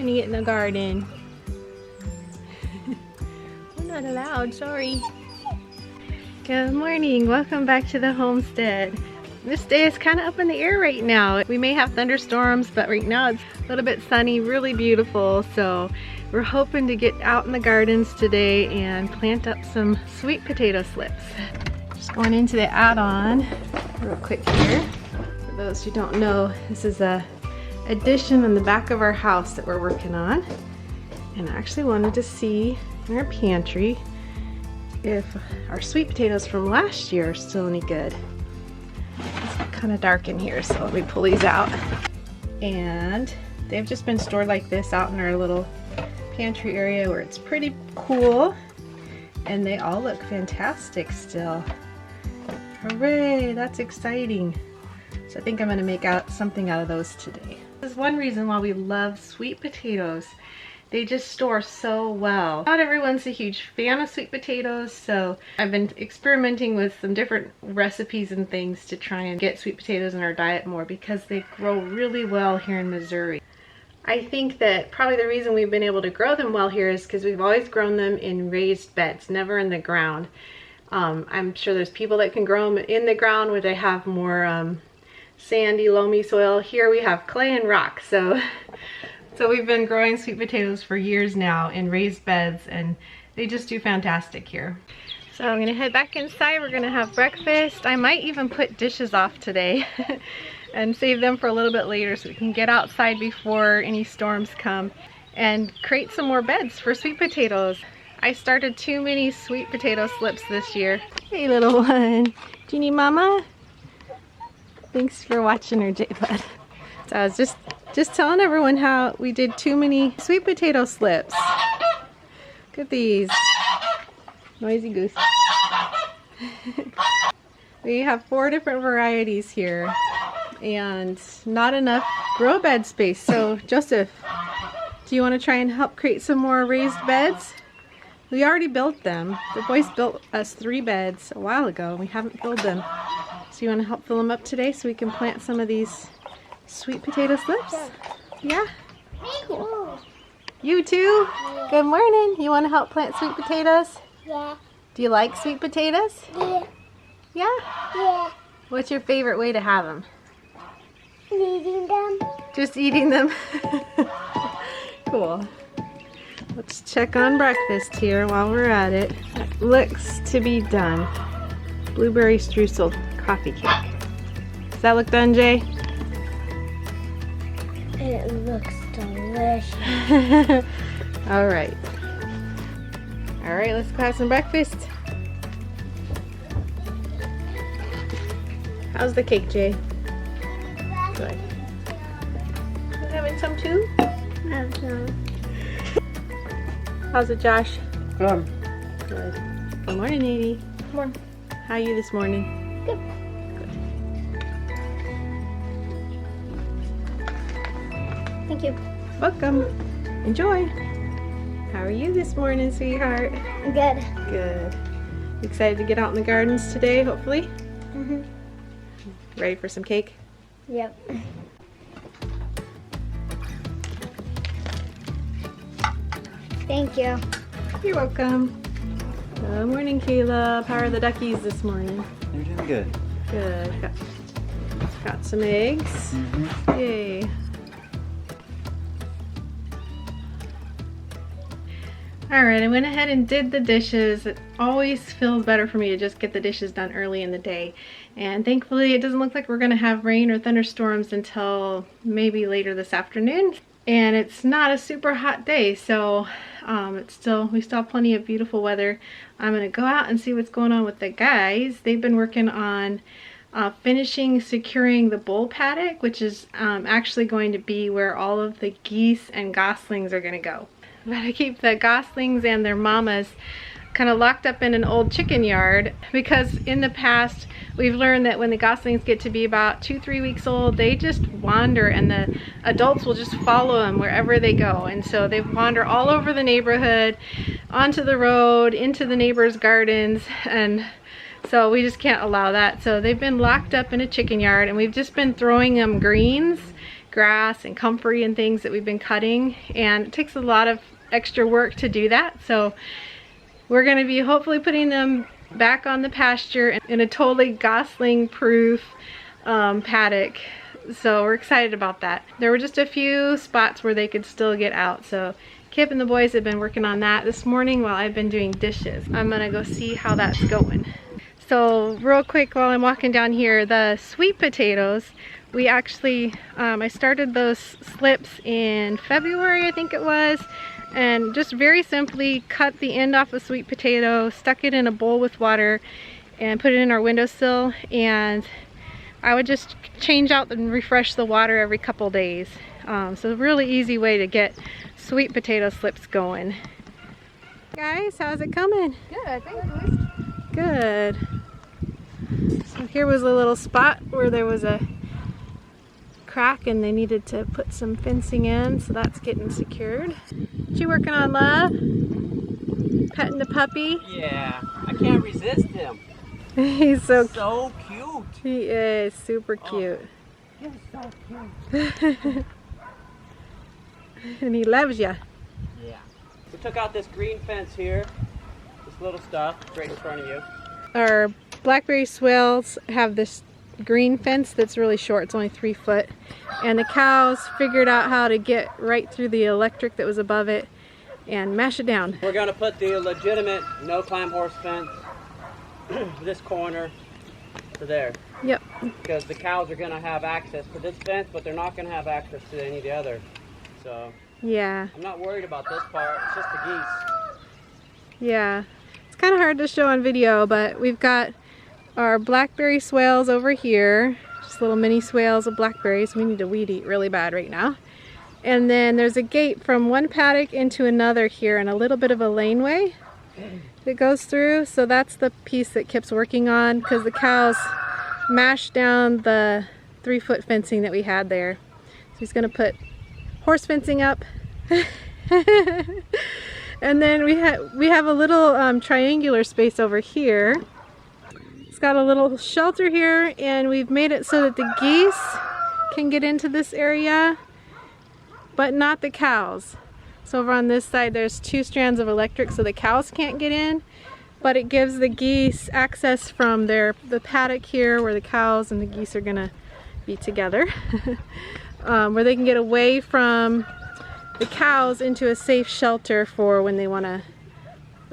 trying to get in the garden. We're not allowed, sorry. Good morning, welcome back to the homestead. This day is kind of up in the air right now. We may have thunderstorms, but right now it's a little bit sunny, really beautiful. So we're hoping to get out in the gardens today and plant up some sweet potato slips. Just going into the add-on real quick here. For those who don't know, this is a addition in the back of our house that we're working on. And I actually wanted to see in our pantry if our sweet potatoes from last year are still any good. It's kind of dark in here, so let me pull these out. And they've just been stored like this out in our little pantry area where it's pretty cool. And they all look fantastic still. Hooray, that's exciting. So I think I'm gonna make something out of those today. This is one reason why we love sweet potatoes. They just store so well. Not everyone's a huge fan of sweet potatoes, so I've been experimenting with some different recipes and things to try and get sweet potatoes in our diet more because they grow really well here in Missouri. I think that probably the reason we've been able to grow them well here is because we've always grown them in raised beds, never in the ground. I'm sure there's people that can grow them in the ground where they have more sandy, loamy soil. Here we have clay and rock, so we've been growing sweet potatoes for years now in raised beds, and they just do fantastic here. So I'm gonna head back inside. We're gonna have breakfast. I might even put dishes off today and save them for a little bit later so we can get outside before any storms come and create some more beds for sweet potatoes. I started too many sweet potato slips this year. Hey little one, do you need mama? Thanks for watching her, J-Bud. So I was just telling everyone how we did too many sweet potato slips. Look at these. Noisy goose. We have 4 different varieties here and not enough grow bed space. So Joseph, do you want to try and help create some more raised beds? We already built them. The boys built us 3 beds a while ago. We haven't filled them. So you want to help fill them up today so we can plant some of these sweet potato slips? Yeah? Cool. You too? Yeah. Good morning. You want to help plant sweet potatoes? Yeah. Do you like sweet potatoes? Yeah. Yeah? Yeah. What's your favorite way to have them? Eating them. Just eating them? Cool. Let's check on breakfast here while we're at it. It looks to be done. Blueberry streusel coffee cake. Does that look done, Jay? It looks delicious. All right. All right, let's go have some breakfast. How's the cake, Jay? Good. You having some too? Have some. How's it, Josh? Good. Good. Good morning, Edie. Good morning. How are you this morning? Good. Thank you. Welcome. Enjoy. How are you this morning, sweetheart? Good. Good. Excited to get out in the gardens today, hopefully? Mm-hmm. Ready for some cake? Yep. Thank you. You're welcome. Good morning, Caleb. How are the duckies this morning? You're doing good. Good. Got some eggs. Mm-hmm. Yay. Alright, I went ahead and did the dishes. It always feels better for me to just get the dishes done early in the day. And thankfully it doesn't look like we're going to have rain or thunderstorms until maybe later this afternoon. And it's not a super hot day, so we still have plenty of beautiful weather. I'm going to go out and see what's going on with the guys. They've been working on finishing securing the bull paddock, which is actually going to be where all of the geese and goslings are going to go. But I keep the goslings and their mamas kind of locked up in an old chicken yard because in the past we've learned that when the goslings get to be about 2-3 weeks old, they just wander and the adults will just follow them wherever they go. And so they wander all over the neighborhood, onto the road, into the neighbors' gardens, and so we just can't allow that. So they've been locked up in a chicken yard and we've just been throwing them greens grass and comfrey and things that we've been cutting, and it takes a lot of extra work to do that. So we're going to be hopefully putting them back on the pasture in a totally gosling proof paddock. So we're excited about that. There were just a few spots where they could still get out, so Kip and the boys have been working on that this morning while I've been doing dishes. I'm gonna go see how that's going. So real quick, while I'm walking down here, the sweet potatoes, we actually, I started those slips in February, I think it was, and just very simply cut the end off a sweet potato, stuck it in a bowl with water, and put it in our windowsill, and I would just change out and refresh the water every couple days. So a really easy way to get sweet potato slips going. Guys, how's it coming? Good, thanks. Good. So here was a little spot where there was a crack and they needed to put some fencing in, so that's getting secured. What you working on, love? Petting the puppy? Yeah, I can't resist him. He's so cute. He is super cute. He's so cute. And he loves you. Yeah. We took out this green fence here. This little stuff right in front of you. Our blackberry swales have this green fence that's really short. It's only 3 foot. And the cows figured out how to get right through the electric that was above it and mash it down. We're going to put the legitimate no-climb horse fence this corner to there. Yep. Because the cows are going to have access to this fence, but they're not going to have access to any of the other. So Yeah. I'm not worried about this part. It's just the geese. Yeah. It's kind of hard to show on video, but we've got our blackberry swales over here. Just little mini swales of blackberries. We need to weed eat really bad right now. And then there's a gate from one paddock into another here and a little bit of a laneway that goes through. So that's the piece that Kip's working on because the cows mashed down the 3 foot fencing that we had there. So he's going to put horse fencing up. And then we have a little triangular space over here. It's got a little shelter here, and we've made it so that the geese can get into this area, but not the cows. So over on this side there's 2 strands of electric so the cows can't get in, but it gives the geese access from the paddock here where the cows and the geese are gonna be together. Where they can get away from the cows into a safe shelter for when they want to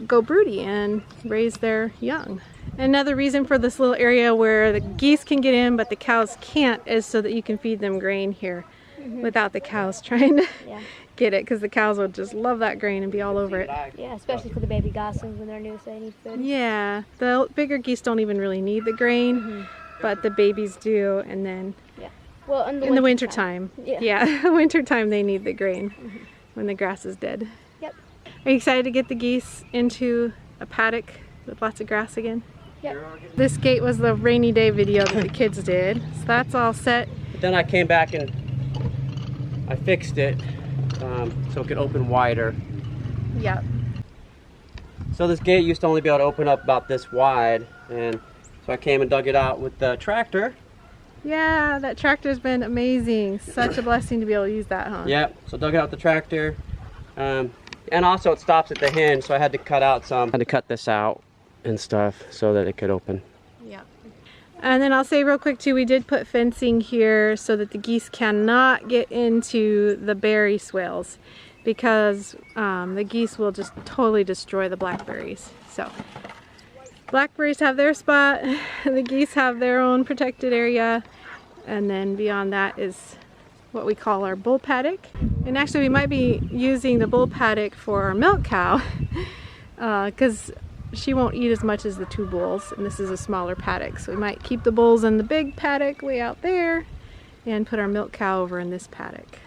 go broody and raise their young. Another reason for this little area where the geese can get in but the cows can't is so that you can feed them grain here without the cows trying to get it, because the cows would just love that grain and be all over it. Yeah, especially for the baby goslings when they're new, so they need food. Yeah, the bigger geese don't even really need the grain, but the babies do, and then Well, in the winter time. Yeah, winter time they need the grain when the grass is dead. Yep. Are you excited to get the geese into a paddock with lots of grass again? Yep. This gate was the rainy day video that the kids did, so that's all set. But then I came back and I fixed it so it could open wider. Yep. So this gate used to only be able to open up about this wide, and so I came and dug it out with the tractor. Yeah, that tractor's been amazing. Such a blessing to be able to use that, huh? Yep, so dug it out with the tractor. And also it stops at the hinge, so I had to cut out some. I had to cut this out and stuff so that it could open. Yep. And then I'll say real quick too, we did put fencing here so that the geese cannot get into the berry swales, because the geese will just totally destroy the blackberries. So blackberries have their spot, the geese have their own protected area, and then beyond that is what we call our bull paddock. And actually we might be using the bull paddock for our milk cow because she won't eat as much as the 2 bulls, and this is a smaller paddock, so we might keep the bulls in the big paddock way out there and put our milk cow over in this paddock.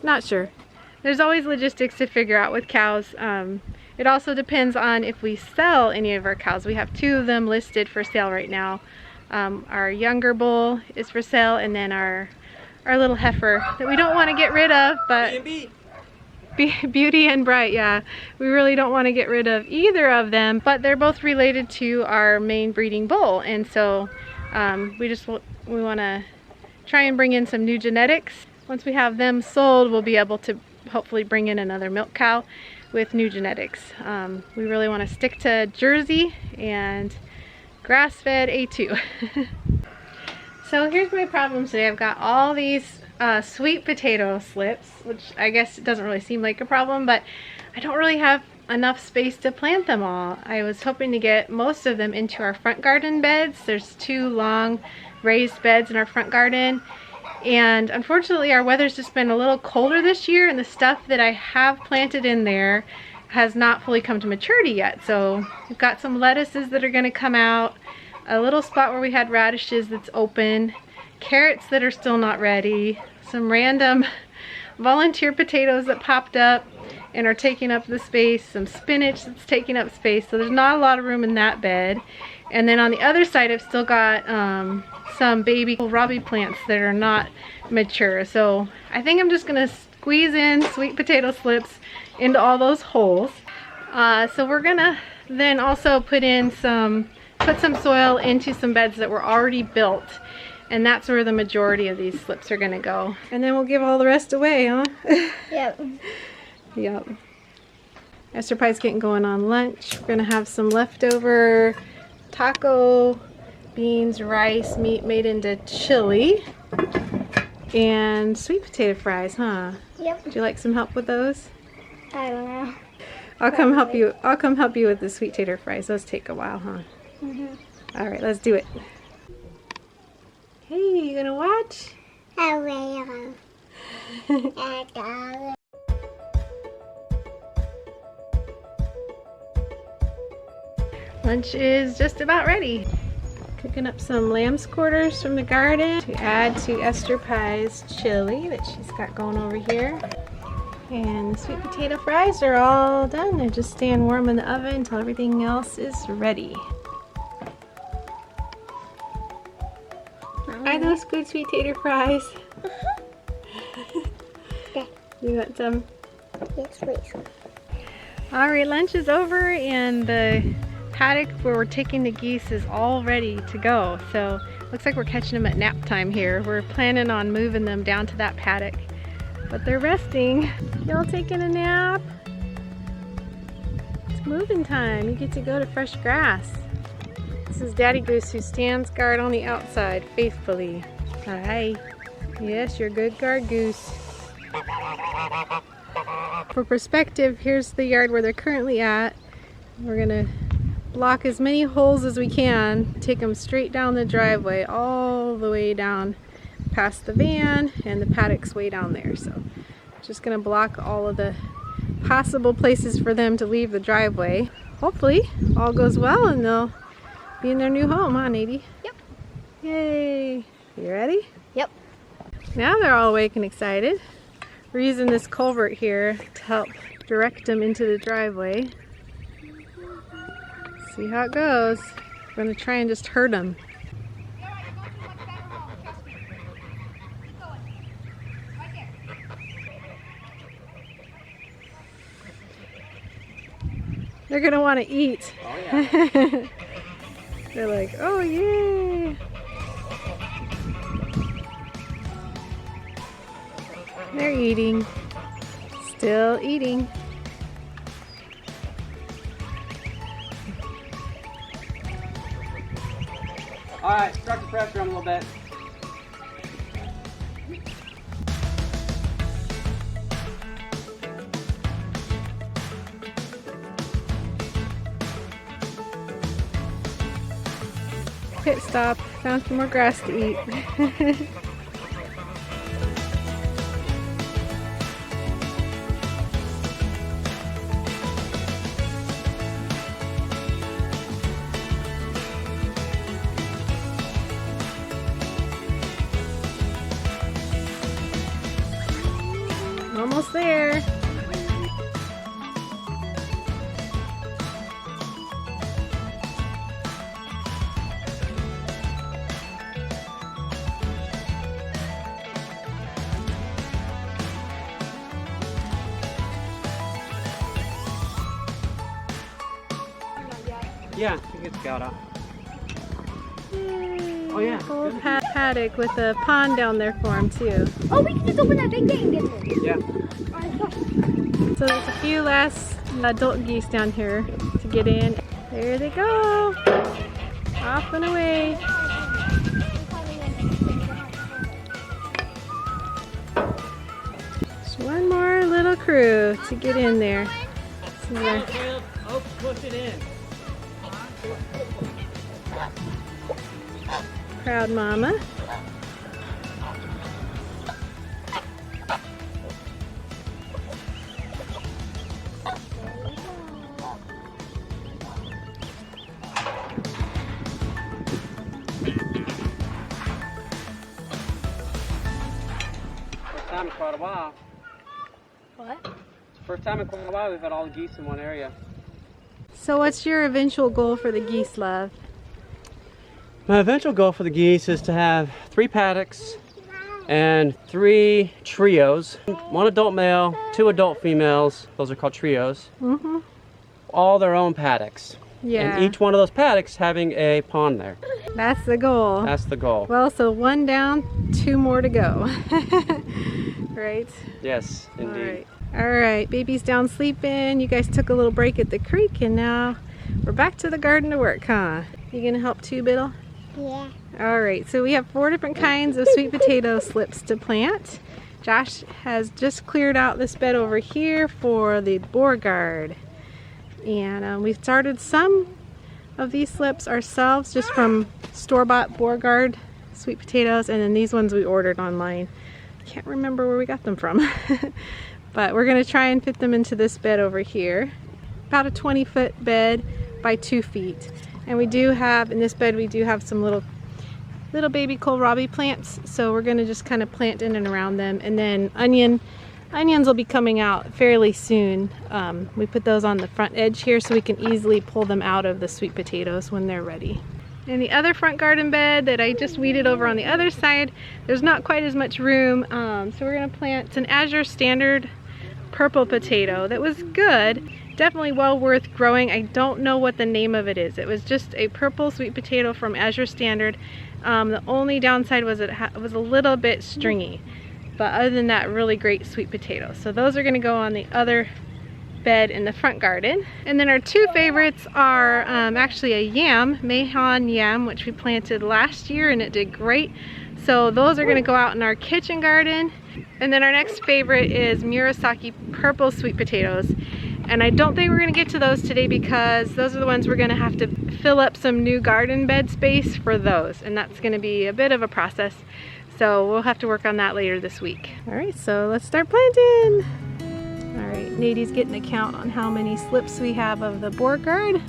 Not sure. There's always logistics to figure out with cows. It also depends on if we sell any of our cows. We have 2 of them listed for sale right now. Our younger bull is for sale, and then our little heifer that we don't want to get rid of, but Beauty and Bright, yeah. We really don't want to get rid of either of them, but they're both related to our main breeding bull, and so we want to try and bring in some new genetics once we have them sold, we'll be able to hopefully bring in another milk cow with new genetics. We really want to stick to Jersey and grass-fed A2. So here's my problem today. I've got all these sweet potato slips, which I guess it doesn't really seem like a problem, but I don't really have enough space to plant them all. I was hoping to get most of them into our front garden beds. There's 2 long raised beds in our front garden, and unfortunately our weather's just been a little colder this year, and the stuff that I have planted in there has not fully come to maturity yet. So we've got some lettuces that are going to come out, a little spot where we had radishes that's open, carrots that are still not ready, some random volunteer potatoes that popped up and are taking up the space, some spinach that's taking up space, so there's not a lot of room in that bed. And then on the other side I've still got some baby kohlrabi plants that are not mature, so I think I'm just gonna squeeze in sweet potato slips into all those holes. So we're gonna then also put some soil into some beds that were already built, and that's where the majority of these slips are gonna go. And then we'll give all the rest away, huh? Yep. Yep. Esther Pie's getting going on lunch. We're gonna have some leftover taco, beans, rice, meat made into chili, and sweet potato fries, huh? Yep. Would you like some help with those? I don't know. I'll come help you. I'll come help you with the sweet potato fries. Those take a while, huh? All right, let's do it. Hey, you gonna watch? I will. Lunch is just about ready. Cooking up some lamb's quarters from the garden to add to Esther Pie's chili that she's got going over here. And the sweet potato fries are all done. They're just staying warm in the oven until everything else is ready. Are those good sweet potato fries? You want some? Yes, please. Alright, lunch is over and the paddock where we're taking the geese is all ready to go. So looks like we're catching them at nap time here. We're planning on moving them down to that paddock, but they're resting. Y'all taking a nap? It's moving time. You get to go to fresh grass. This is Daddy Goose, who stands guard on the outside faithfully. Hi. Yes, you're a good guard goose. For perspective, here's the yard where they're currently at. We're gonna block as many holes as we can, take them straight down the driveway, all the way down past the van, and the paddock's way down there. So just gonna block all of the possible places for them to leave the driveway. Hopefully all goes well and they'll be in their new home, huh, Nadie? Yep. Yay! You ready? Yep. Now they're all awake and excited. We're using this culvert here to help direct them into the driveway. See how it goes. We're going to try and just herd them. They're going to want to eat. Oh, yeah. They're like, oh yay! They're eating. Still eating. Alright, start the pressure on a little bit. Pit stop. Found some more grass to eat. Almost there. Yeah, you get scout out. Oh yeah. Old paddock with a pond down there for them too. Oh, we can just open that big gate and get them. Yeah. So there's a few last adult geese down here to get in. There they go. Off and away. Just one more little crew to get in there. Oh, push it in. Proud mama. First time in quite a while. What? It's the first time in quite a while we've had all the geese in one area. So what's your eventual goal for the geese, love? My eventual goal for the geese is to have 3 paddocks and 3 trios. 1 adult male, 2 adult females. Those are called trios. Mm-hmm. All their own paddocks. Yeah. And each one of those paddocks having a pond there. That's the goal. That's the goal. Well, so 1 down, 2 more to go. Right? Yes, indeed. All right, baby's down sleeping. You guys took a little break at the creek and now we're back to the garden to work, huh? You gonna help too, Biddle? Yeah. All right, so we have 4 different kinds of sweet potato slips to plant. Josh has just cleared out this bed over here for the Beauregard. And we've started some of these slips ourselves just from store-bought Beauregard sweet potatoes, and then these ones we ordered online. Can't remember where we got them from. But we're gonna try and fit them into this bed over here. About a 20-foot bed by 2 feet. And we do have, in this bed, we do have some little baby kohlrabi plants. So we're gonna just kind of plant in and around them. And then onions will be coming out fairly soon. We put those on the front edge here so we can easily pull them out of the sweet potatoes when they're ready. In the other front garden bed that I just weeded over on the other side, there's not quite as much room. So we're gonna plant an Azure Standard purple potato that was good. Definitely well worth growing. I don't know what the name of it is. It was just a purple sweet potato from Azure Standard. The only downside was it was a little bit stringy. But other than that, really great sweet potatoes. So those are gonna go on the other bed in the front garden. And then our 2 favorites are actually a yam, Mahon yam, which we planted last year and it did great. So those are gonna go out in our kitchen garden. And then our next favorite is Murasaki purple sweet potatoes. And I don't think we're gonna get to those today because those are the ones we're gonna have to fill up some new garden bed space for those. And that's gonna be a bit of a process. So we'll have to work on that later this week. All right, so let's start planting. All right, Nadie's getting a count on how many slips we have of the Beauregard.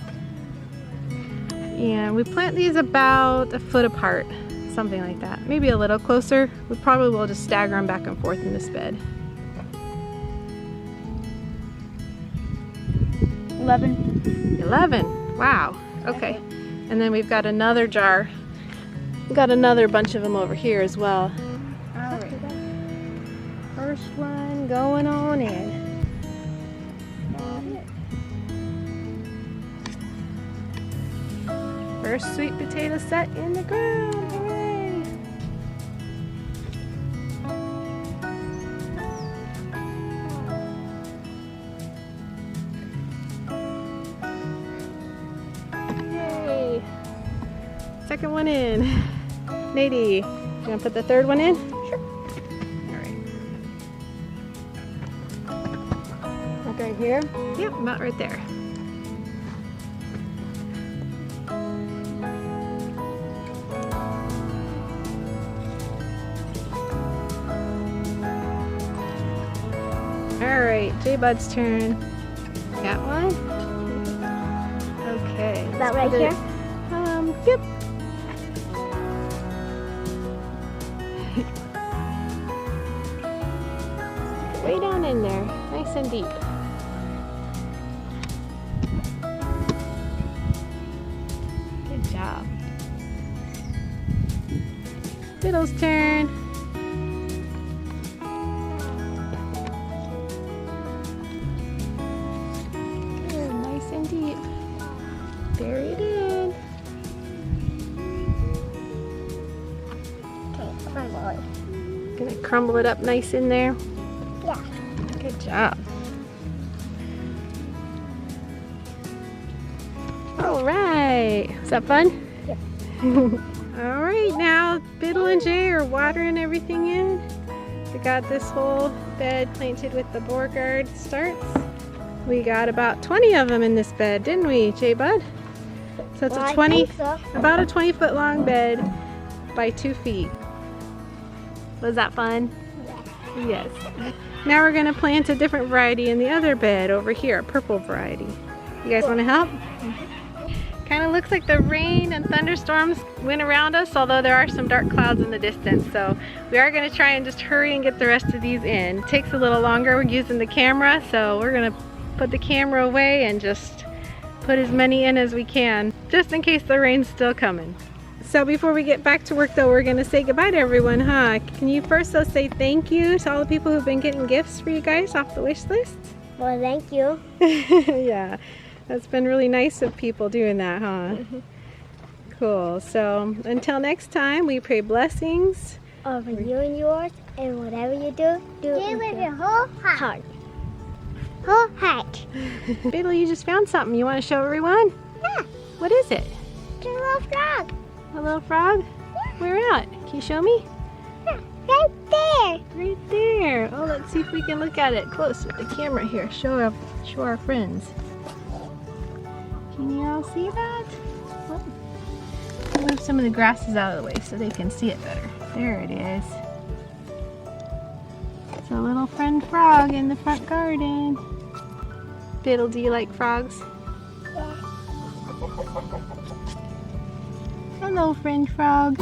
And we plant these about a foot apart, something like that. Maybe a little closer. We probably will just stagger them back and forth in this bed. 11. Wow, okay. And then we've got another jar. We've got another bunch of them over here as well. All right. First one going on in. First sweet potato set in the ground. Hooray! Yay! Second one in. Nadie, you gonna put the 3rd one in? Sure. All right. Like right here? Yep, about right there. All right, J Bud's turn. Got one? Okay. Is that right here? Yep. Way down in there, nice and deep. Good job. Fiddle's turn. Oh, nice and deep. Bury it in. My boy. Gonna crumble it up nice in there. Yeah. Good job. All right. Is that fun? Yep. All right, now Biddle and Jay are watering everything in. We got this whole bed planted with the Beauregard starts. We got about 20 of them in this bed, didn't we, Jay Bud? So it's Well, a 20, I think so. about a 20-foot long bed by 2 feet. Was that fun? Yeah. Yes. Now we're gonna plant a different variety in the other bed over here, a purple variety. You guys wanna help? Kind of looks like the rain and thunderstorms went around us, although there are some dark clouds in the distance. So we are gonna try and just hurry and get the rest of these in. It takes a little longer, we're using the camera, so we're gonna put the camera away and just put as many in as we can, just in case the rain's still coming. So before we get back to work though, we're gonna say goodbye to everyone, huh? Can you first though say thank you to all the people who've been getting gifts for you guys off the wish list? Well, thank you. Yeah, that's been really nice of people doing that, huh? Cool, so until next time, we pray blessings Over you and yours, and whatever you do it with your whole heart. Whole heart. Biddle, you just found something. You want to show everyone? Yeah. What is it? It's a little frog. A little frog? Where at? Can you show me? Yeah, right there. Right there. Oh, let's see if we can look at it close with the camera here. Show our friends. Can you all see that? Oh. Move some of the grasses out of the way so they can see it better. There it is. It's a little friend frog in the front garden. Biddle, do you like frogs? Yeah. Hello, friend frog.